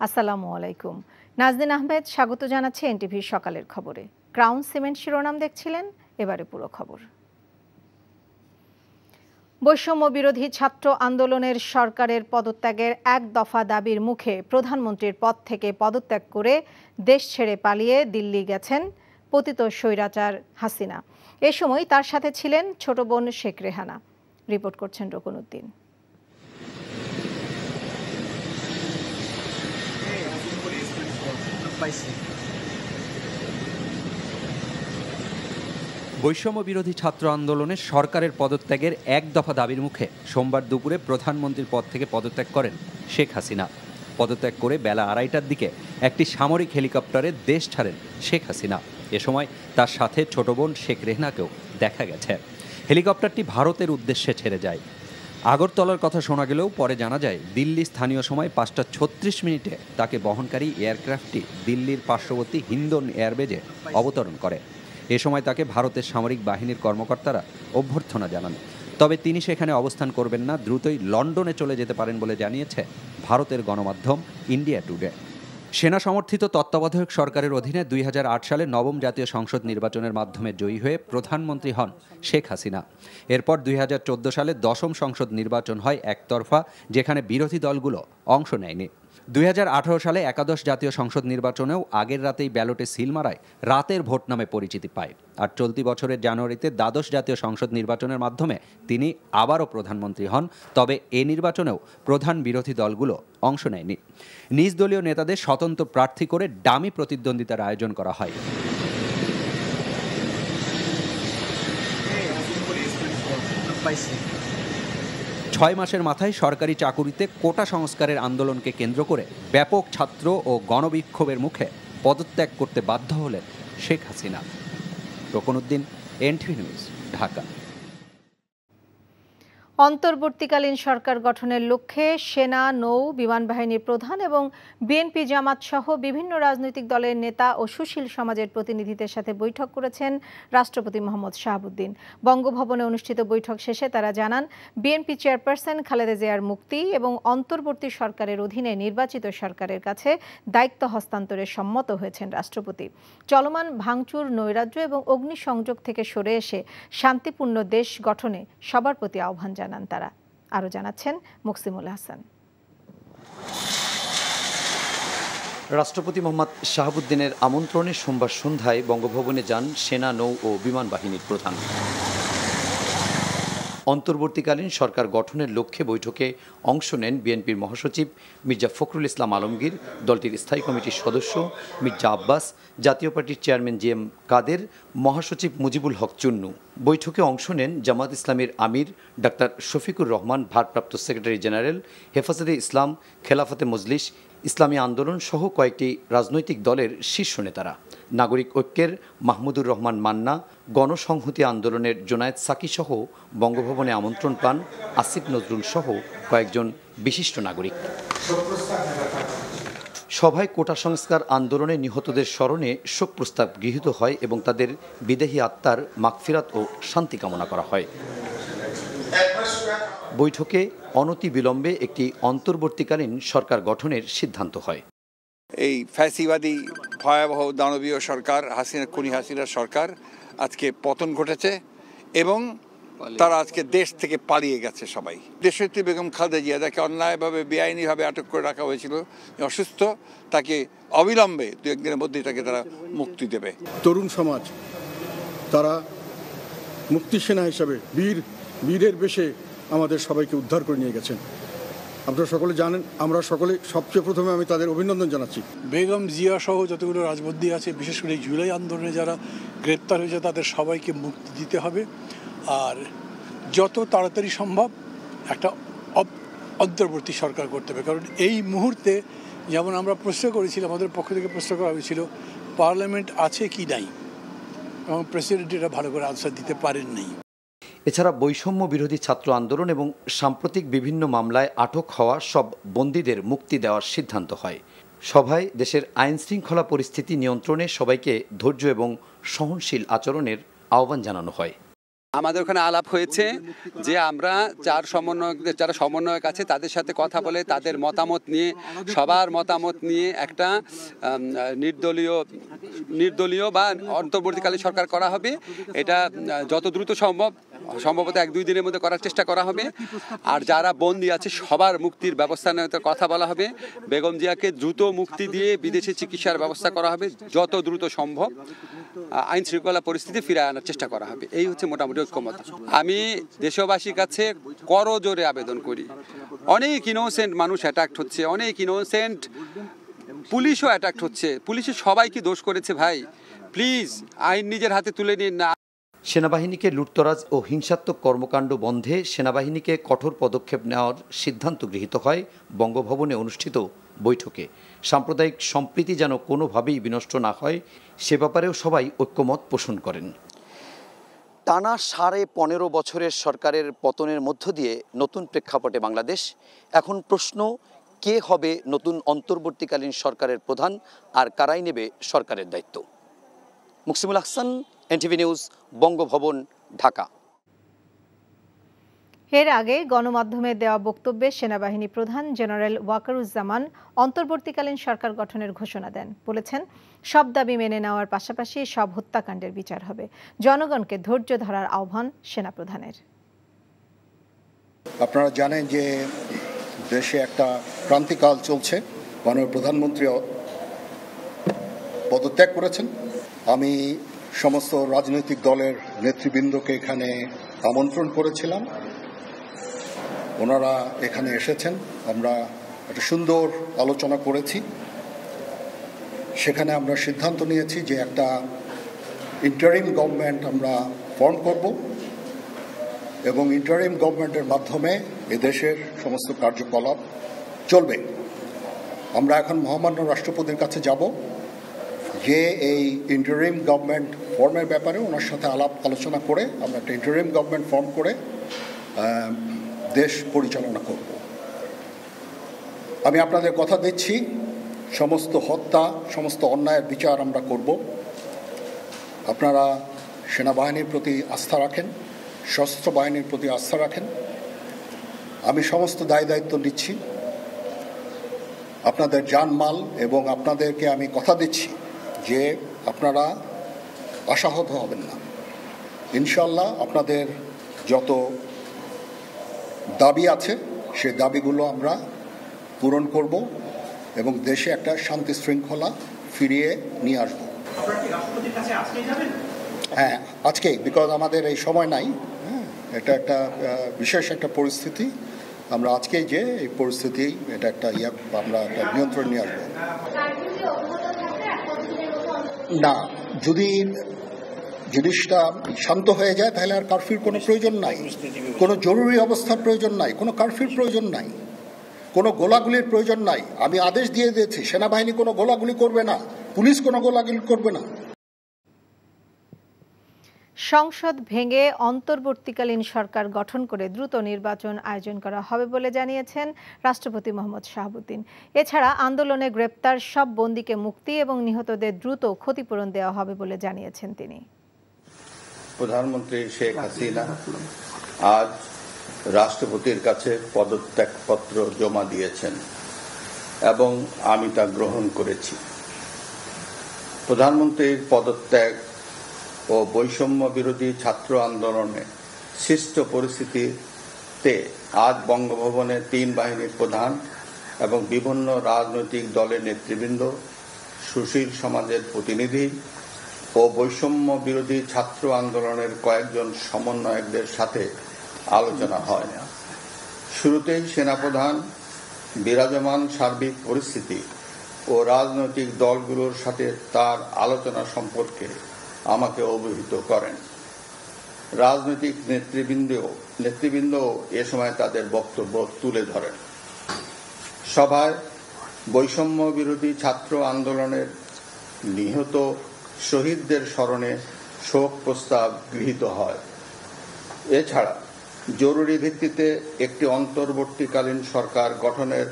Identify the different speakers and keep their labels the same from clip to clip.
Speaker 1: আসসালামু আলাইকুম। নাজনীন আহমেদ স্বাগত জানাচ্ছে এনটিভির সকালের খবরে। ক্রাউন সিমেন্ট শিরোনাম দেখছিলেন, এবারে পুরো খবর। বৈষম্য বিরোধী ছাত্র আন্দোলনের সরকারের পদত্যাগের এক দফা দাবির মুখে প্রধানমন্ত্রীর পদ থেকে পদত্যাগ করে দেশ ছেড়ে পালিয়ে দিল্লি গেছেন পতিত স্বৈরাচার হাসিনা। এ সময় তার সাথে ছিলেন ছোট বোন শেখ রেহানা। রিপোর্ট করছেন রকুনউদ্দিন।
Speaker 2: বৈষম্য বিরোধী ছাত্র আন্দোলনের সরকারের পদত্যাগের এক দফা দাবির মুখে সোমবার দুপুরে প্রধানমন্ত্রীর পদ থেকে পদত্যাগ করেন শেখ হাসিনা। পদত্যাগ করে বেলা 2:30টার দিকে একটি সামরিক হেলিকপ্টারে দেশ ছাড়েন শেখ হাসিনা। এ সময় তার সাথে ছোট বোন শেখ রেহনাকেও দেখা গেছে। হেলিকপ্টারটি ভারতের উদ্দেশ্যে ছেড়ে যায়। আগরতলার কথা শোনা গেলেও পরে জানা যায় দিল্লি স্থানীয় সময় 5:36 তাকে বহনকারী এয়ারক্রাফটটি দিল্লির পার্শ্ববর্তী হিন্দন এয়ারবেজে অবতরণ করে। এ সময় তাকে ভারতের সামরিক বাহিনীর কর্মকর্তারা অভ্যর্থনা জানান। তবে তিনি সেখানে অবস্থান করবেন না, দ্রুতই লন্ডনে চলে যেতে পারেন বলে জানিয়েছে ভারতের গণমাধ্যম ইন্ডিয়া টুডে। সেনা সমর্থিত তত্ত্বাবধায়ক সরকারের অধীনে 2008 সালে নবম জাতীয় সংসদ নির্বাচনের মাধ্যমে জয়ী হয়ে প্রধানমন্ত্রী হন শেখ হাসিনা। এরপর 2014 সালে 10ম সংসদ নির্বাচন হয় একতরফা, যেখানে বিরোধী দলগুলো অংশ নেয়নি। 2018 সালে একাদশ জাতীয় সংসদ নির্বাচনেও আগের রাতেই ব্যালটে সিল মারায় রাতের ভোট নামে পরিচিতি পায়। আর চলতি বছরের জানুয়ারিতে দ্বাদশ জাতীয় সংসদ নির্বাচনের মাধ্যমে তিনি আবারও প্রধানমন্ত্রী হন। তবে এ নির্বাচনেও প্রধান বিরোধী দলগুলো অংশ নেয়নি। নিজ দলীয় নেতাদের স্বতন্ত্র প্রার্থী করে ডামি প্রতিদ্বন্দ্বিতার আয়োজন করা হয়। ছয় মাসের মাথায় সরকারি চাকুরিতে কোটা সংস্কারের আন্দোলনকে কেন্দ্র করে ব্যাপক ছাত্র ও গণবিক্ষোভের মুখে পদত্যাগ করতে বাধ্য হলেন শেখ হাসিনা। Rokunuddin, NTV news, Dhaka.
Speaker 1: অন্তর্বর্তীকালীন সরকার গঠনের লক্ষ্যে সেনা, নৌ, বিমান বাহিনীর প্রধান এবং বিএনপি জামাত সহ বিভিন্ন রাজনৈতিক দলের নেতা ও সুশীল সমাজের প্রতিনিধিদের সাথে বৈঠক করেছেন রাষ্ট্রপতি মোহাম্মদ শাহাবুদ্দিন। বঙ্গভবনে অনুষ্ঠিত বৈঠক শেষে তারা জানান, বিএনপি চেয়ারপারসন খালেদা জিয়ার মুক্তি এবং অন্তর্বর্তী সরকারের অধীনে নির্বাচিত সরকারের কাছে দায়িত্ব হস্তান্তরে সম্মত হয়েছেন রাষ্ট্রপতি। চলমান ভাঙচুর, নৈরাজ্য এবং অগ্নিসংযোগ থেকে সরে এসে শান্তিপূর্ণ দেশ গঠনে সবার প্রতি আহ্বান জানান তারা। আরো জানাচ্ছেন মুকসিমুল হাসান।
Speaker 3: রাষ্ট্রপতি মোহাম্মদ শাহাবুদ্দিনের আমন্ত্রণে সোমবার সন্ধ্যায় বঙ্গভবনে যান সেনা, নৌ ও বিমান বাহিনীর প্রধান। অন্তর্বর্তীকালীন সরকার গঠনের লক্ষ্যে বৈঠকে অংশ নেন বিএনপির মহাসচিব মির্জা ফখরুল ইসলাম আলমগীর, দলটির স্থায়ী কমিটির সদস্য মির্জা আব্বাস, জাতীয় পার্টির চেয়ারম্যান জিএম কাদের, মহাসচিব মুজিবুল হক চুন্নু। বৈঠকে অংশ নেন জামাত ইসলামের আমির ডাক্তার শফিকুর রহমান, ভারপ্রাপ্ত সেক্রেটারি জেনারেল, হেফাজতে ইসলাম, খেলাফতে মজলিস, ইসলামী আন্দোলন সহ কয়েকটি রাজনৈতিক দলের শীর্ষ নেতারা। নাগরিক ঐক্যের মাহমুদুর রহমান মান্না, গণসংহতি আন্দোলনের জোনায়েদ সাকি সহ বঙ্গভবনে আমন্ত্রণ পান আসিফ নজরুল সহ কয়েকজন বিশিষ্ট নাগরিক। সভায় কোটা সংস্কার আন্দোলনে নিহতদের স্মরণে শোক প্রস্তাব গৃহীত হয় এবং তাদের বিদেহী আত্মার মাগফিরাত ও শান্তি কামনা করা হয়। বৈঠকে অনতিবিলম্বে একটি অন্তর্বর্তীকালীন সরকার গঠনের সিদ্ধান্ত হয়।
Speaker 4: এই ফ্যাসিবাদী ভয়াবহ দানবীয় সরকার খুনি হাসিনার সরকার আজকে পতন ঘটেছে এবং তারা আজকে দেশ থেকে পালিয়ে গেছে সবাই। দেশনেত্রী বেগম খালেদা জিয়া, যাকে অন্যায়ভাবে বেআইনিভাবে আটক করে রাখা হয়েছিল, অসুস্থ, তাকে অবিলম্বে 2-1 দিনের মধ্যেই তাকে তারা মুক্তি দেবে।
Speaker 5: তরুণ সমাজ তারা মুক্তি সেনা হিসাবে বীরের বেশে আমাদের সবাইকে উদ্ধার করে নিয়ে গেছেন। আপনারা সকলে জানেন, আমরা সকলে সবচেয়ে প্রথমে আমি তাদের অভিনন্দন জানাচ্ছি।
Speaker 6: বেগম জিয়া সহ যতগুলো রাজবন্দী আছে, বিশেষ করে জুলাই আন্দোলনে যারা গ্রেপ্তার হয়েছে, তাদের সবাইকে মুক্তি দিতে হবে। আর যত তাড়াতাড়ি সম্ভব একটা অন্তর্বর্তী সরকার করতে হবে। কারণ এই মুহূর্তে যেমন আমরা প্রশ্ন করেছিলাম, আমাদের পক্ষ থেকে প্রশ্ন করা হয়েছিল পার্লামেন্ট আছে কি নাই, এবং প্রেসিডেন্ট এটা ভালো করে আনসার দিতে পারেননি।
Speaker 3: এছাড়া বৈষম্য বিরোধী ছাত্র আন্দোলন এবং সাম্প্রতিক বিভিন্ন মামলায় আটক হওয়া সব বন্দীদের মুক্তি দেওয়ার সিদ্ধান্ত হয়। সভায় দেশের আইন শৃঙ্খলা পরিস্থিতি নিয়ন্ত্রণে সবাইকে ধৈর্য এবং সহনশীল আচরণের আহ্বান জানানো হয়।
Speaker 7: আমাদের ওখানে আলাপ হয়েছে যে আমরা যারা সমন্বয়ক আছে তাদের সাথে কথা বলে তাদের মতামত নিয়ে সবার মতামত নিয়ে একটা নির্দলীয় বা অন্তর্বর্তীকালীন সরকার করা হবে। এটা যত দ্রুত সম্ভবত 1-2 দিনের মধ্যে করার চেষ্টা করা হবে। আর যারা বন্দী আছে সবার মুক্তির ব্যবস্থা নিয়ে কথা বলা হবে। বেগম জিয়াকে দ্রুত মুক্তি দিয়ে বিদেশে চিকিৎসার ব্যবস্থা করা হবে, যত দ্রুত সম্ভব আইন শৃঙ্খলা পরিস্থিতি ফিরে আনার চেষ্টা করা হবে। এই হচ্ছে মোটামুটি ঐক্যমত। আমি দেশবাসীর কাছে করজোরে আবেদন করি, অনেক ইনোসেন্ট মানুষ অ্যাটাক্ট হচ্ছে, অনেক ইনোসেন্ট পুলিশও অ্যাটাক্ট হচ্ছে। পুলিশের সবাই কি দোষ করেছে ভাই? প্লিজ আইন নিজের হাতে তুলে নিন না।
Speaker 3: সেনাবাহিনীকে লুটতরাজ ও হিংসাত্মক কর্মকাণ্ড বন্ধে সেনাবাহিনীকে কঠোর পদক্ষেপ নেওয়ার সিদ্ধান্ত গৃহীত হয় বঙ্গভবনে অনুষ্ঠিত বৈঠকে। সাম্প্রদায়িক সম্প্রীতি যেন কোনোভাবেই বিনষ্ট না হয় সে ব্যাপারেও সবাই ঐক্যমত পোষণ করেন। টানা 15.5 বছরের সরকারের পতনের মধ্য দিয়ে নতুন প্রেক্ষাপটে বাংলাদেশ। এখন প্রশ্ন, কে হবে নতুন অন্তর্বর্তীকালীন সরকারের প্রধান আর কারাই নেবে সরকারের দায়িত্ব? Muksimul Ahsan, NTV news, Bangabhaban, Dhaka.
Speaker 1: এর আগে গণমাধ্যমে দেওয়া বক্তব্যে সেনাবাহিনী প্রধান জেনারেল ওয়াকারুজ্জামান অন্তর্বর্তীকালীন সরকার গঠনের ঘোষণা দেন। বলেছেন, সব দাবি মেনে নেওয়ার পাশাপাশি সব হত্যাকাণ্ডের বিচার হবে। জনগণকে ধৈর্য ধরার আহ্বান সেনাপ্রধানের।
Speaker 5: আপনারা জানেন যে দেশে একটা ক্রান্তিকাল চলছে। মাননীয় প্রধানমন্ত্রী পদত্যাগ করেছেন। আমি সমস্ত রাজনৈতিক দলের নেতৃবৃন্দকে এখানে আমন্ত্রণ করেছিলাম, ওনারা এখানে এসেছেন। আমরা একটা সুন্দর আলোচনা করেছি। সেখানে আমরা সিদ্ধান্ত নিয়েছি যে একটা ইন্টারিম গভর্নমেন্ট আমরা ফর্ম করব এবং ইন্টারিম গভর্নমেন্টের মাধ্যমে এদেশের সমস্ত কার্যকলাপ চলবে। আমরা এখন মহামান্য রাষ্ট্রপতির কাছে যাব যে এই ইন্টারিম গভর্নমেন্ট ফর্মের ব্যাপারে ওনার সাথে আলোচনা করে আমরা একটা ইন্টারিম গভর্নমেন্ট ফর্ম করে দেশ পরিচালনা করব। আমি আপনাদের কথা দিচ্ছি, সমস্ত হত্যা, সমস্ত অন্যায়ের বিচার আমরা করব। আপনারা সেনাবাহিনীর প্রতি আস্থা রাখেন, সশস্ত্র বাহিনীর প্রতি আস্থা রাখেন। আমি সমস্ত দায়িত্ব নিচ্ছি, আপনাদের জানমাল, এবং আপনাদেরকে আমি কথা দিচ্ছি যে আপনারা আশাহত হবেন না। ইনশাল্লাহ আপনাদের যত দাবি আছে সেই দাবিগুলো আমরা পূরণ করব এবং দেশে একটা শান্তি শৃঙ্খলা ফিরিয়ে নিয়ে আসব। হ্যাঁ, আজকেই, বিকজ আমাদের এই সময় নাই। এটা একটা বিশেষ একটা পরিস্থিতি। আমরা আজকেই যে এই পরিস্থিতি, এটা একটা আমরা একটা নিয়ন্ত্রণ নিয়ে আসবো। না, যদি জিনিসটা শান্ত হয়ে যায় তাহলে আর কারফিউর কোনো প্রয়োজন নাই, কোনো জরুরি অবস্থার প্রয়োজন নাই, কোনো কারফিউর প্রয়োজন নাই, কোনো গোলাগুলির প্রয়োজন নাই। আমি আদেশ দিয়ে দিয়েছি, সেনাবাহিনী কোনো গোলাগুলি করবে না, পুলিশ কোনো গোলাগুলি করবে না।
Speaker 1: সংসদ ভেঙে অন্তর্বর্তীকালীন সরকার গঠন করে দ্রুত নির্বাচন আয়োজন করা হবে বলে জানিয়েছেন রাষ্ট্রপতি মোহাম্মদ শাহাবুদ্দিন। এছাড়া আন্দোলনে গ্রেপ্তার সব বন্দীকে মুক্তি এবং নিহতদের দ্রুত ক্ষতিপূরণ দেওয়া হবে বলে জানিয়েছেন তিনি।
Speaker 8: প্রধানমন্ত্রী শেখ হাসিনা আজ রাষ্ট্রপতির কাছে পদত্যাগপত্র জমা দিয়েছেন এবং আমি তা গ্রহণ করেছি। প্রধানমন্ত্রীর পদত্যাগ ও বৈষম্য বিরোধী ছাত্র আন্দোলনে সৃষ্ট পরিস্থিতিতে আজ বঙ্গভবনে 3 বাহিনীর প্রধান এবং বিভিন্ন রাজনৈতিক দলের নেতৃবৃন্দ, সুশীল সমাজের প্রতিনিধি ও বৈষম্য বিরোধী ছাত্র আন্দোলনের কয়েকজন সমন্বয়কদের সাথে আলোচনা হয়। শুরুতেই সেনাপ্রধান বিরাজমান সার্বিক পরিস্থিতি ও রাজনৈতিক দলগুলোর সাথে তার আলোচনা সম্পর্কে আমাকে অবহিত করেন। রাজনৈতিক নেতৃবৃন্দ এ সময় তাদের বক্তব্য তুলে ধরেন। সভায় বৈষম্য বিরোধী ছাত্র আন্দোলনের নিহত শহীদদের স্মরণে শোক প্রস্তাব গৃহীত হয়। এছাড়া জরুরি ভিত্তিতে একটি অন্তর্বর্তীকালীন সরকার গঠনের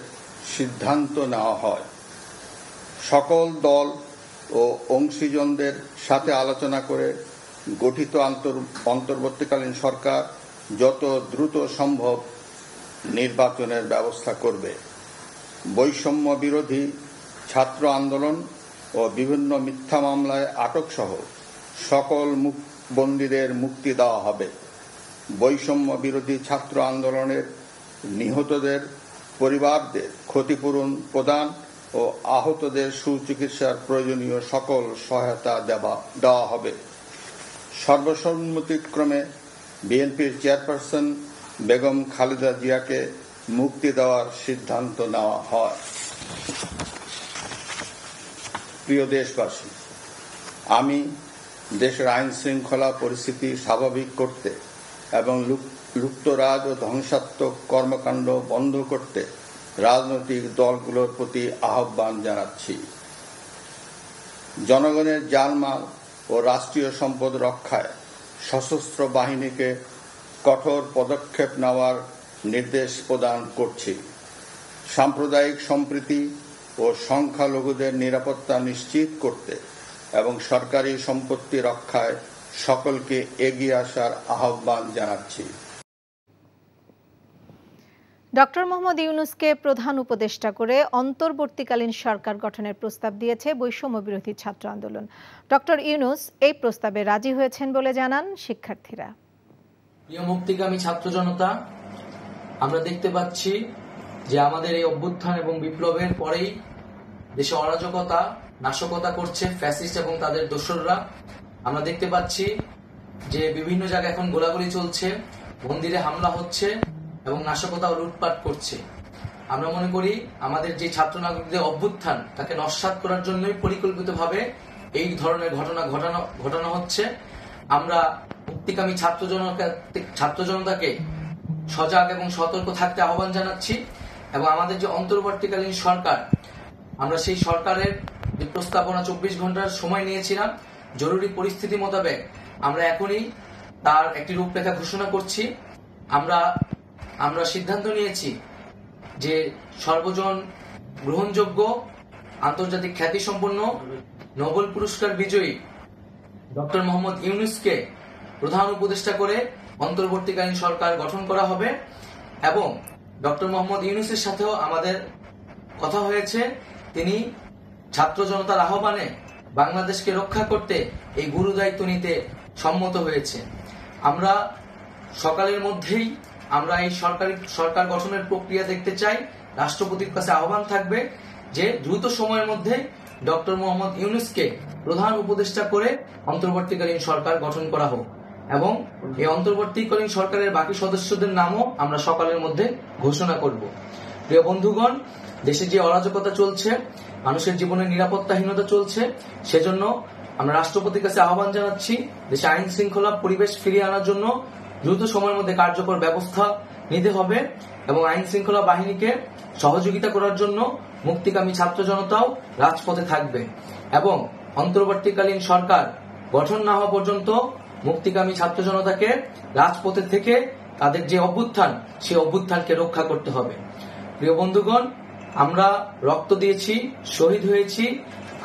Speaker 8: সিদ্ধান্ত নেওয়া হয়। সকল দল ও অংশীজনদের সাথে আলোচনা করে গঠিত অন্তর্বর্তীকালীন সরকার যত দ্রুত সম্ভব নির্বাচনের ব্যবস্থা করবে। বৈষম্য বিরোধী ছাত্র আন্দোলন ও বিভিন্ন মিথ্যা মামলায় আটক সহ সকল বন্দীদের মুক্তি দেওয়া হবে। বৈষম্য বিরোধী ছাত্র আন্দোলনের নিহতদের পরিবারদের ক্ষতিপূরণ প্রদান ও আহতদের সুচিকিৎসার প্রয়োজনীয় সকল সহায়তা দেওয়া হবে। সর্বসম্মতিক্রমে বিএনপির চেয়ারপারসন বেগম খালেদা জিয়াকে মুক্তি দেওয়ার সিদ্ধান্ত নেওয়া হয়। প্রিয় দেশবাসী, আমি দেশের আইন শৃঙ্খলা পরিস্থিতি স্বাভাবিক করতে এবং লুপ্তরাজ ও ধ্বংসাত্মক কর্মকাণ্ড বন্ধ করতে রাজনৈতিক দলগুলোর প্রতি আহ্বান জানাচ্ছি। জনগণের জানমাল ও রাষ্ট্রীয় সম্পদ রক্ষায় সশস্ত্র বাহিনীকে কঠোর পদক্ষেপ নেওয়ার নির্দেশ প্রদান করছি। সাম্প্রদায়িক সম্প্রীতি ও সংখ্যালঘুদের নিরাপত্তা নিশ্চিত করতে এবং সরকারি সম্পত্তি রক্ষায় সকলকে এগিয়ে আসার আহ্বান জানাচ্ছি।
Speaker 1: ডক্টর মোহাম্মদ ইউনূসকে প্রধান উপদেষ্টা করে অন্তর্বর্তীকালীন সরকার গঠনের প্রস্তাব দিয়েছে বৈষম্য বিরোধী ছাত্র আন্দোলন। ডক্টর ইউনূস এই প্রস্তাবে রাজি হয়েছেন বলে জানান শিক্ষার্থীরা।
Speaker 9: প্রিয় মুক্তিকামী ছাত্র জনতা, আমরা দেখতে পাচ্ছি যে আমাদের এই অভ্যুত্থান এবং বিপ্লবের পরেই দেশে অরাজকতা নাশকতা করছে ফ্যাসিস্ট এবং তাদের দোসররা। আমরা দেখতে পাচ্ছি যে বিভিন্ন জায়গায় এখন গোলাগুলি চলছে, মন্দিরে হামলা হচ্ছে এবং নাশকতা ও লুটপাট করছে। আমরা মনে করি আমাদের যে ছাত্র নাগরিকদের অভ্যুত্থান তাকে নস্যাৎ করার জন্যই পরিকল্পিতভাবে এই ধরনের ঘটনা ঘটানো হচ্ছে। আমরা মুক্তিকামী ছাত্র জনতাকে সজাগ এবং সতর্ক থাকতে আহ্বান জানাচ্ছি এবং আমাদের যে অন্তর্বর্তীকালীন সরকার, আমরা সেই সরকারের যে প্রস্তাবনা 24 ঘন্টার সময় নিয়েছিলাম, জরুরি পরিস্থিতি মোতাবেক আমরা এখনই তার একটি রূপরেখা ঘোষণা করছি। আমরা সিদ্ধান্ত নিয়েছি যে সর্বজন গ্রহণযোগ্য আন্তর্জাতিক খ্যাতিসম্পন্ন নোবেল পুরস্কার বিজয়ী ডক্টর মোহাম্মদ ইউনূসকে প্রধান উপদেষ্টা করে অন্তর্বর্তীকালীন সরকার গঠন করা হবে এবং ডক্টর মোহাম্মদ ইউনূসের সাথেও আমাদের কথা হয়েছে। তিনি ছাত্র জনতার আহ্বানে বাংলাদেশকে রক্ষা করতে এই গুরু দায়িত্ব নিতে সম্মত হয়েছে। আমরা সকালের মধ্যেই আমরা এই সরকার গঠনের প্রক্রিয়া দেখতে চাই। রাষ্ট্রপতির কাছে আহ্বান থাকবে যে দ্রুত সময়ের মধ্যে ডক্টর মোহাম্মদ ইউনূসকে প্রধান উপদেষ্টা করে অন্তর্বর্তীকালীন সরকার গঠন করা হোক এবং এই অন্তর্বর্তীকালীন সরকারের বাকি সদস্যদের নামও আমরা সকালের মধ্যে ঘোষণা করব। প্রিয় বন্ধুগণ, দেশে যে অরাজকতা চলছে, মানুষের জীবনের নিরাপত্তাহীনতা চলছে, সেজন্য আমরা রাষ্ট্রপতির কাছে আহ্বান জানাচ্ছি দেশে আইন শৃঙ্খলা পরিবেশ ফিরিয়ে আনার জন্য দ্রুত সময়ের মধ্যে কার্যকর ব্যবস্থা নিতে হবে এবং আইন শৃঙ্খলা বাহিনীকে সহযোগিতা করার জন্য মুক্তিকামী ছাত্র জনতাও রাজপথে থাকবে এবং অন্তর্বর্তীকালীন সরকার গঠন না হওয়া পর্যন্ত মুক্তিকামী ছাত্র জনতাকে রাজপথে থেকে তাদের যে অভ্যুত্থান, সেই অভ্যুত্থানকে রক্ষা করতে হবে। প্রিয় বন্ধুগণ, আমরা রক্ত দিয়েছি, শহীদ হয়েছি।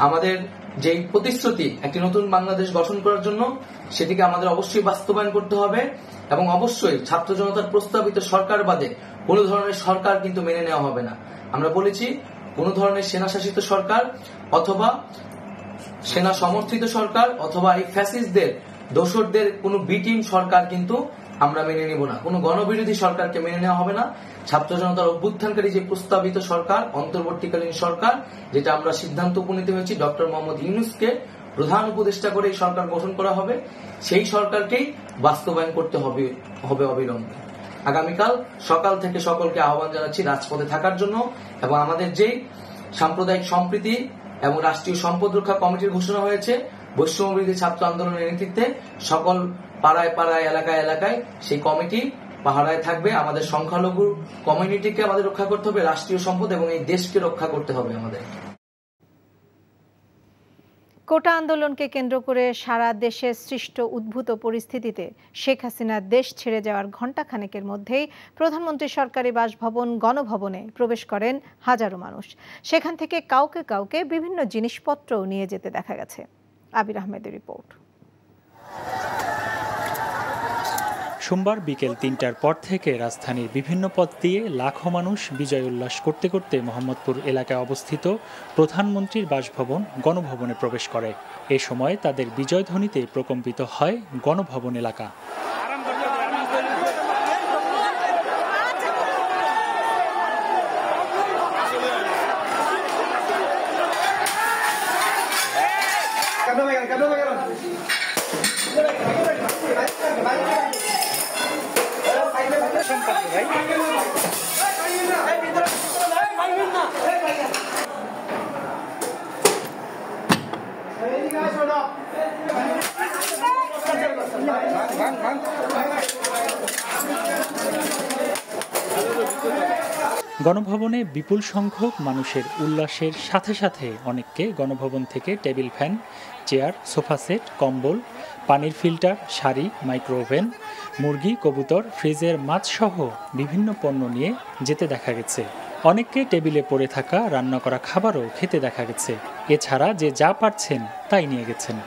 Speaker 9: আমাদের যে প্রতিশ্রুতি একটি নতুন বাংলাদেশ গঠন করার জন্য, সেটিকে আমাদের অবশ্যই বাস্তবায়ন করতে হবে এবং অবশ্যই ছাত্র জনতার প্রস্তাবিত সরকার বাদে কোন ধরনের সরকার কিন্তু মেনে নেওয়া হবে না। আমরা বলেছি কোন ধরনের সেনা শাসিত সরকার অথবা সেনা সমর্থিত সরকার অথবা এই ফ্যাসিস্টদের দোসরদের কোনো বিটিম সরকার কিন্তু আমরা মেনে নেব না। কোনো গণবিরোধী সরকারকে মেনে নেওয়া হবে না। ছাত্র জনতার অভ্যুত্থানকারী যে প্রস্তাবিত সরকার, অন্তর্বর্তীকালীন সরকার, যেটা আমরা সিদ্ধান্ত উপনীত হয়েছি ডক্টর মোহাম্মদ ইউনূসকে প্রধান উপদেষ্টা করে এই সরকার গঠন করা হবে, সেই সরকারকেই বাস্তবায়ন করতে হবে অবিলম্বে। আগামীকাল সকাল থেকে সকলকে আহ্বান জানাচ্ছি রাজপথে থাকার জন্য এবং আমাদের যেই সাম্প্রদায়িক সম্প্রীতি এবং রাষ্ট্রীয় সম্পদ রক্ষা কমিটির ঘোষণা হয়েছে বৈষম্যবিরোধী ছাত্র আন্দোলনের নেতৃত্বে, সকল পাড়ায় পাড়ায় এলাকায় এলাকায় সেই কমিটি পাহারায় থাকবে। আমাদের সংখ্যালঘু কমিউনিটিকে আমাদের রক্ষা করতে হবে, রাষ্ট্রীয় সম্পদ এবং এই দেশকে রক্ষা করতে হবে আমাদের।
Speaker 1: কোটা আন্দোলনকে কেন্দ্র করে সারা দেশে সৃষ্ট উদ্ভূত পরিস্থিতিতে শেখ হাসিনা দেশ ছেড়ে যাওয়ার ঘণ্টাখানেকের মধ্যেই প্রধানমন্ত্রী সরকারি বাসভবন গণভবনে প্রবেশ করেন হাজারো মানুষ। সেখান থেকে কাউকে কাউকে বিভিন্ন জিনিসপত্র নিয়ে যেতে দেখা গেছে। আবির আহমেদের রিপোর্ট।
Speaker 10: সোমবার বিকেল ৩টার পর থেকে রাজধানীর বিভিন্ন পথ দিয়ে লাখো মানুষ বিজয় উল্লাস করতে করতে মোহাম্মদপুর এলাকায় অবস্থিত প্রধানমন্ত্রীর বাসভবন গণভবনে প্রবেশ করে। এ সময় তাদের বিজয়ধ্বনিতে প্রকম্পিত হয় গণভবন এলাকা। গণভবনে বিপুল সংখ্যক মানুষের উল্লাসের সাথে সাথে অনেককে গণভবন থেকে table fan, chair, sofa set, কম্বল, পানির ফিল্টার, শাড়ি, মাইক্রোওভেন, মুরগি, কবুতর, ফ্রিজের মাছ সহ বিভিন্ন পণ্য নিয়ে যেতে দেখা গেছে। অনেককে টেবিলে পড়ে থাকা রান্না করা খাবারও খেতে দেখা গেছে। এছাড়া যে যা পারছেন তাই নিয়ে গেছেন।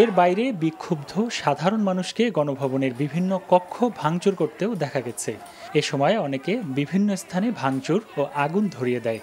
Speaker 10: এর বাইরে বিক্ষুব্ধ সাধারণ মানুষকে গণভবনের বিভিন্ন কক্ষ ভাঙচুর করতেও দেখা গেছে। এ সময় অনেকে বিভিন্ন স্থানে ভাঙচুর ও আগুন ধরিয়ে দেয়।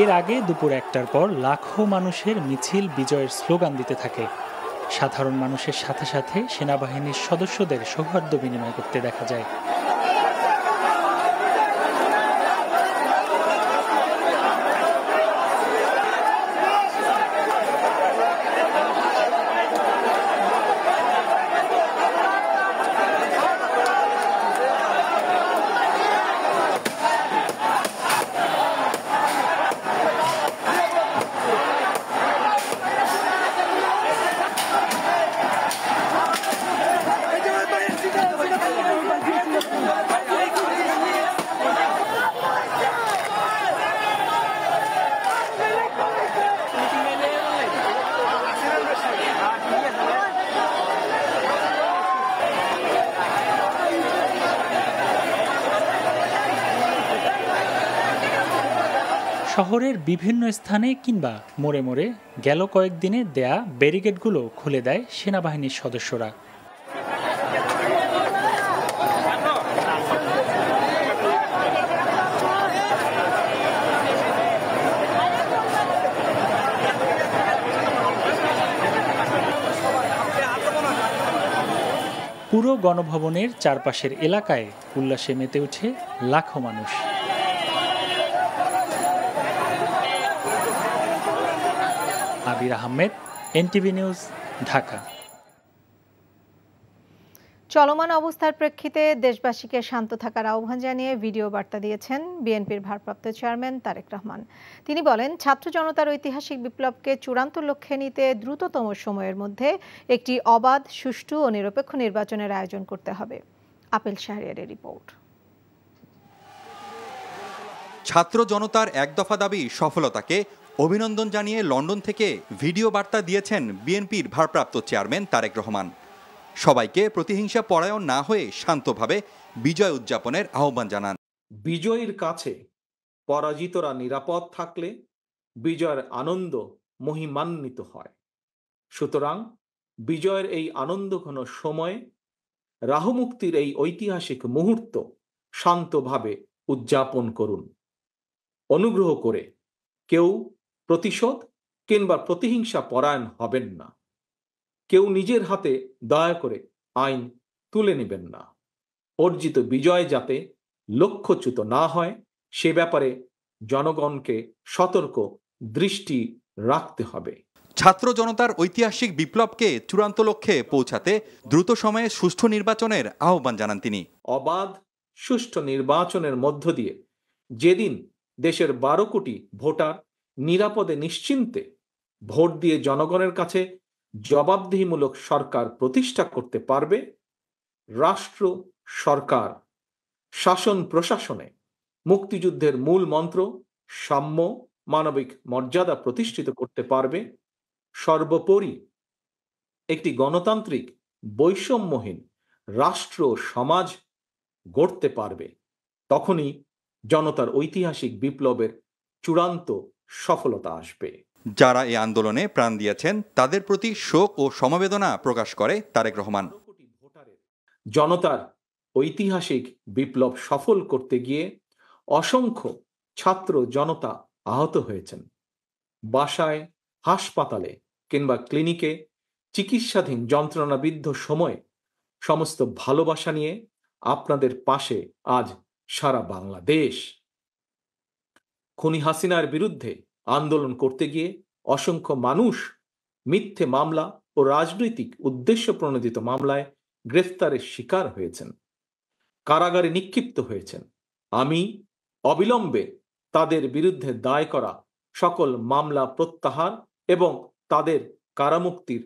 Speaker 10: এর আগে দুপুর ১টার পর লাখো মানুষের মিছিল বিজয়ের স্লোগান দিতে থাকে। সাধারণ মানুষের সাথে সাথে সেনাবাহিনীর সদস্যদের সৌহার্দ্য বিনিময় করতে দেখা যায়। শহরের বিভিন্ন স্থানে কিংবা মোড়ে মোড়ে গেল কয়েকদিনে দেয়া ব্যারিকেডগুলো খুলে দেয় সেনাবাহিনীর সদস্যরা। পুরো গণভবনের চারপাশের এলাকায় উল্লাসে মেতে ওঠে লাখো মানুষ। আবির আহমেদ, এনটিভি নিউজ, ঢাকা।
Speaker 1: চলমান অবস্থার প্রেক্ষিতে দেশবাসীকে শান্ত থাকার আহ্বান জানিয়ে ভিডিও বার্তা দিয়েছেন বিএনপির ভারপ্রাপ্ত চেয়ারম্যান তারেক রহমান। তিনি বলেন, ছাত্র জনতার ঐতিহাসিক বিপ্লবকে চূড়ান্ত লক্ষ্যে নিতে দ্রুততম সময়ের মধ্যে একটি অবাধ, সুষ্ঠু ও নিরপেক্ষ নির্বাচনের আয়োজন করতে হবে। আপেল শাহরিয়ারের রিপোর্ট।
Speaker 11: ছাত্র জনতার এক দফা দাবি সফলতাকে অভিনন্দন জানিয়ে লন্ডন থেকে ভিডিও বার্তা দিয়েছেন বিএনপির ভারপ্রাপ্ত চেয়ারম্যান তারেক রহমান। সবাইকে প্রতিহিংসা পরায়ণ না হয়ে শান্তভাবে বিজয় উদযাপনের আহ্বান জানান।
Speaker 12: বিজয়ীর কাছে পরাজিতরা নিরাপদ থাকলে বিজয়ের আনন্দ মহিমান্বিত হয়। সুতরাং বিজয়ের এই আনন্দঘন সময়ে রাহুমুক্তির এই ঐতিহাসিক মুহূর্ত শান্তভাবে উদযাপন করুন। অনুগ্রহ করে কেউ প্রতিশোধ কিংবা প্রতিহিংসা পরায়ণ হবেন না। কেউ নিজের হাতে দয়া করে আইন তুলে নেবেন না। অর্জিত বিজয় যাতে লক্ষ্যচ্যুত না হয় সে ব্যাপারে জনগণকে সতর্ক দৃষ্টি রাখতে হবে।
Speaker 11: ছাত্র জনতার ঐতিহাসিক বিপ্লবকে চূড়ান্ত লক্ষ্যে পৌঁছাতে দ্রুত সময়ে সুষ্ঠু নির্বাচনের আহ্বান জানান তিনি।
Speaker 12: অবাধ সুষ্ঠু নির্বাচনের মধ্য দিয়ে যেদিন দেশের 12 কোটি ভোটার নিরাপদে নিশ্চিন্তে ভোট দিয়ে জনগণের কাছে জবাবদিহিমূলক সরকার প্রতিষ্ঠা করতে পারবে, রাষ্ট্র সরকার শাসন প্রশাসনে মুক্তিযুদ্ধের মূল মন্ত্র সাম্য মানবিক মর্যাদা প্রতিষ্ঠিত করতে পারবে, সর্বোপরি একটি গণতান্ত্রিক বৈষম্যহীন রাষ্ট্র সমাজ গড়তে পারবে, তখনই জনতার ঐতিহাসিক বিপ্লবের চূড়ান্ত সফলতা আসবে।
Speaker 11: যারা এই আন্দোলনে প্রাণ দিয়েছেন তাদের প্রতি শোক ও সমবেদনা প্রকাশ করে তারেক রহমান।
Speaker 12: জনতার ঐতিহাসিক বিপ্লব সফল করতে গিয়ে অসংখ্য ছাত্র জনতা আহত হয়েছেন। বাসায়, হাসপাতালে কিংবা ক্লিনিকে চিকিৎসাধীন যন্ত্রণাবিদ্ধ সময়ে সমস্ত ভালোবাসা নিয়ে আপনাদের পাশে আজ সারা বাংলাদেশ। খুনি হাসিনার বিরুদ্ধে আন্দোলন করতে গিয়ে অসংখ্য মানুষ মিথ্যে মামলা ও রাজনৈতিক উদ্দেশ্য প্রণোদিত মামলায় গ্রেফতারের শিকার হয়েছেন, কারাগারে নিক্ষিপ্ত হয়েছেন। আমি অবিলম্বে তাদের বিরুদ্ধে দায় করা সকল মামলা প্রত্যাহার এবং তাদের কারামুক্তির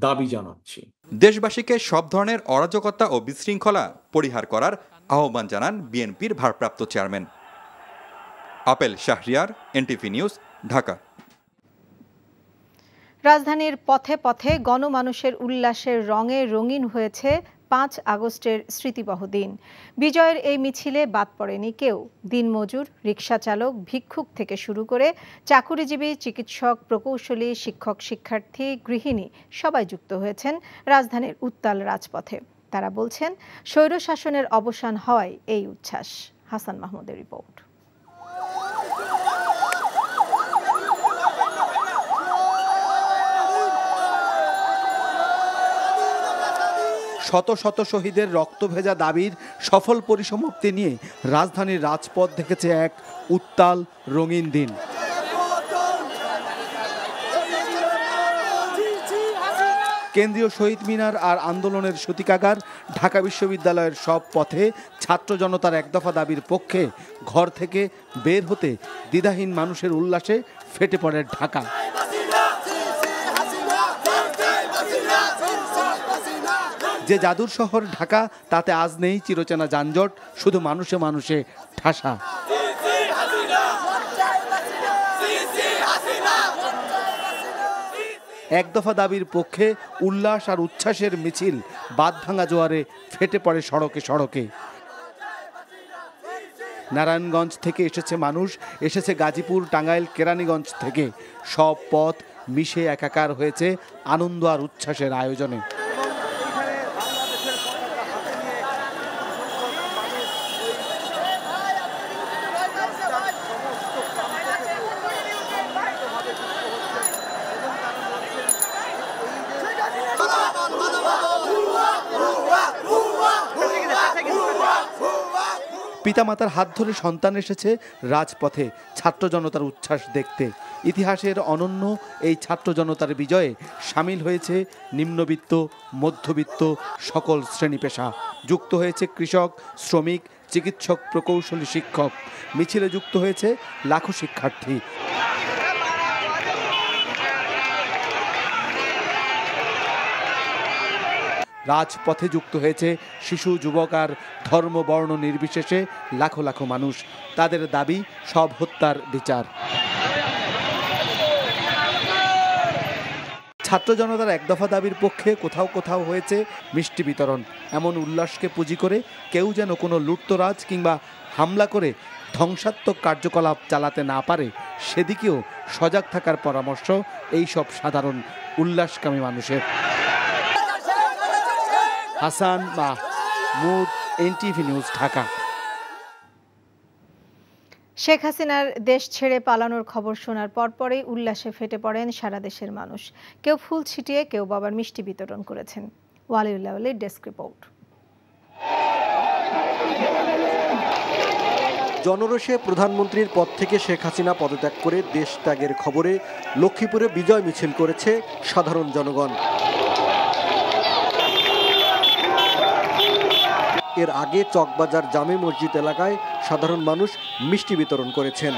Speaker 12: দাবি জানাচ্ছি।
Speaker 11: দেশবাসীকে সব ধরনের অরাজকতা ও বিশৃঙ্খলা পরিহার করার আহ্বান জানান বিএনপির ভারপ্রাপ্ত chairman. Apple Shahriar, NTV news, Dhaka.
Speaker 1: রাজধানীর পথে পথে গণমানুষের উল্লাসের রঙে রঙিন হয়েছে 5 আগস্টের স্মৃতিবহ দিন। বিজয়ের এই মিছিলে বাদ পড়েনি কেউ। দিনমজুর, রিকশা চালক, ভিক্ষুক থেকে শুরু করে চাকুরিজীবী, চিকিৎসক, প্রকৌশলী, শিক্ষক, শিক্ষার্থী, গৃহিণী সবাই যুক্ত হয়েছেন রাজধানীর উত্তাল রাজপথে। তারা বলছেন স্বৈরশাসনের অবসান হওয়ায় এই উচ্ছ্বাস। হাসান মাহমুদের রিপোর্ট।
Speaker 13: শত শত শহীদের রক্তভেজা দাবির সফল পরিসমাপ্তি নিয়ে রাজধানীর রাজপথ দেখেছে এক উত্তাল রঙিন দিন। কেন্দ্রীয় শহীদ মিনার আর আন্দোলনের সূতিকাগার ঢাকা বিশ্ববিদ্যালয়ের সব পথে ছাত্র জনতার এক দফা দাবির পক্ষে ঘর থেকে বের হতে দ্বিধাহীন মানুষের উল্লাসে ফেটে পড়ে ঢাকা। যে জাদুর শহর ঢাকা, তাতে আজ নেই চিরচেনা যানজট, শুধু মানুষে মানুষে ঠাসা। এক দফা দাবির পক্ষে উল্লাস আর উচ্ছ্বাসের মিছিল বাঁধভাঙা জোয়ারে ফেটে পড়ে সড়কে সড়কে। নারায়ণগঞ্জ থেকে এসেছে মানুষ, এসেছে গাজীপুর, টাঙ্গাইল, কেরানীগঞ্জ থেকে। সব পথ মিশে একাকার হয়েছে আনন্দ আর উচ্ছ্বাসের আয়োজনে। পিতামাতার হাত ধরে সন্তান এসেছে রাজপথে ছাত্র জনতার উচ্ছ্বাস দেখতে। ইতিহাসের অনন্য এই ছাত্র জনতার বিজয়ে সামিল হয়েছে নিম্নবিত্ত, মধ্যবিত্ত সকল শ্রেণী পেশা। যুক্ত হয়েছে কৃষক, শ্রমিক, চিকিৎসক, প্রকৌশলী, শিক্ষক। মিছিলে যুক্ত হয়েছে লাখো শিক্ষার্থী। রাজপথে যুক্ত হয়েছে শিশু, যুবক আর ধর্ম, বর্ণ নির্বিশেষে লাখো লাখো মানুষ। তাদের দাবি সব হত্যার বিচার। ছাত্র জনতার এক দফা দাবির পক্ষে কোথাও কোথাও হয়েছে মিষ্টি বিতরণ। এমন উল্লাসকে পুঁজি করে কেউ যেন কোনো লুটতরাজ কিংবা হামলা করে ধ্বংসাত্মক কার্যকলাপ চালাতে না পারে সেদিকেও সজাগ থাকার পরামর্শ এই সব সাধারণ উল্লাসকামী মানুষের। Hasan Mahmud, NTV news, Dhaka.
Speaker 1: শেখ হাসিনার দেশ ছেড়ে পালানোর খবর শোনার পরপরই উল্লাসে ফেটে পড়েন সারা দেশের মানুষ। কেউ ফুল ছিটিয়ে, কেউ বাবার মিষ্টি বিতরণ করেছেন। ওয়ালিউল্লাহ আলীর ডেস্ক রিপোর্ট।
Speaker 14: জনরোষে প্রধানমন্ত্রীর পদ থেকে শেখ হাসিনা পদত্যাগ করে দেশ ত্যাগের খবরে লক্ষ্মীপুরে বিজয় মিছিল করেছে সাধারণ জনগণ। এর আগে চকবাজার জামে মসজিদ এলাকায় সাধারণ মানুষ মিষ্টি বিতরণ করেছেন।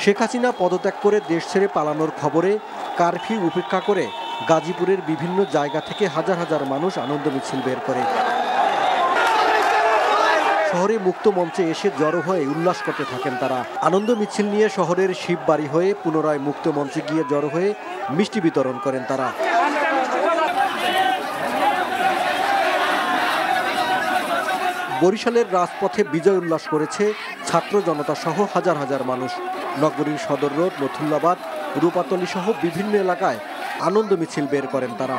Speaker 14: শেখ হাসিনা পদত্যাগ করে দেশ ছেড়ে পালানোর খবরে কারফিউ উপেক্ষা করে গাজীপুরের বিভিন্ন জায়গা থেকে হাজার হাজার মানুষ আনন্দ মিছিল বের করে শহরে মুক্ত মঞ্চে এসে জড়ো হয়ে উল্লাস করতে থাকেন তারা। আনন্দ মিছিল নিয়ে শহরের শিববাড়ি হয়ে পুনরায় মুক্ত মঞ্চে গিয়ে জড়ো হয়ে মিষ্টি বিতরণ করেন তারা। বরিশালের রাজপথে বিজয় উল্লাস করেছে ছাত্র জনতা সহ হাজার হাজার মানুষ। নগরীর সদর রোড, মথুল্লাবাদ, রূপাতলী সহ বিভিন্ন এলাকায় আনন্দ মিছিল বের করেন তারা।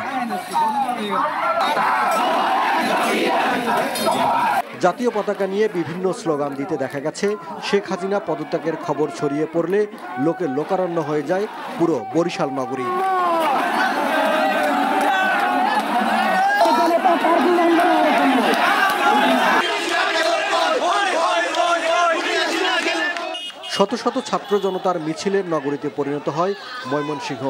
Speaker 14: জাতীয় পতাকা নিয়ে বিভিন্ন স্লোগান দিতে দেখা গেছে। শেখ হাসিনা পদত্যাগের খবর ছড়িয়ে পড়লে লোকে লোকারণ্য হয়ে যায় পুরো বরিশাল নগরী। শত শত ছাত্র জনতার মিছিলের নগরীতে পরিণত হয় ময়মনসিংহ।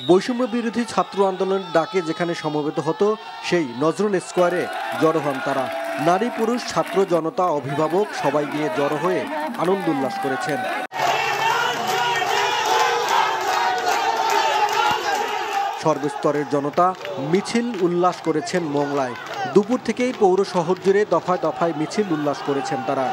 Speaker 14: বৈষম্য বিরোধী ছাত্র আন্দোলনের ডাকে যেখানে সমবেত হতো সেই নজরুল স্কোয়ারে জড়ো হন তারা। নারী, পুরুষ, ছাত্র জনতা, অভিভাবক সবাই গিয়ে জড়ো হয়ে আনন্দ উল্লাস করেছেন। সর্বস্তরের জনতা মিছিল উল্লাস করেছেন মোংলায়। দুপুর থেকেই পৌর শহর জুড়ে দফায় দফায় মিছিল উল্লাস করেছেন তারা।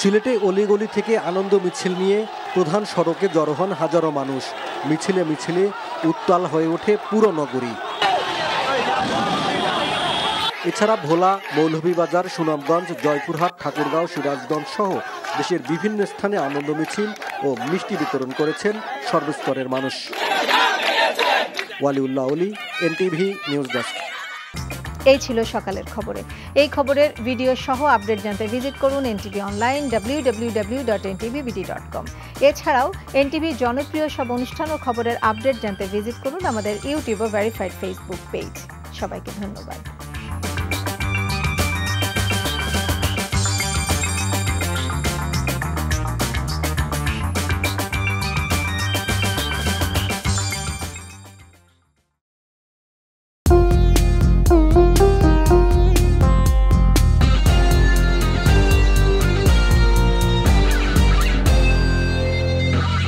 Speaker 14: সিলেটে অলিগলি থেকে আনন্দ মিছিল নিয়ে প্রধান সড়কে জড়ো হন হাজারো মানুষ। মিছিলে মিছিলে উত্তাল হয়ে ওঠে পুরো নগরী। এছাড়া ভোলা, মৌলভীবাজার, সুনামগঞ্জ, জয়পুরহাট, ঠাকুরগাঁও, সিরাজগঞ্জ সহ দেশের বিভিন্ন স্থানে আনন্দ মিছিল ও মিষ্টি বিতরণ করেছেন সর্বস্তরের মানুষ। Waliullah Ali, NTV news desk.
Speaker 1: এই ছিল সকালের খবরে। এই খবরের ভিডিও সহ আপডেট জানতে ভিজিট করুন NTV অনলাইন www.ntvbd.com। এছাড়াও NTV জনপ্রিয় সব অনুষ্ঠান ও খবরের আপডেট জানতে ভিজিট করুন আমাদের ইউটিউব ও ভেরিফাইড ফেসবুক পেজ। সবাইকে ধন্যবাদ।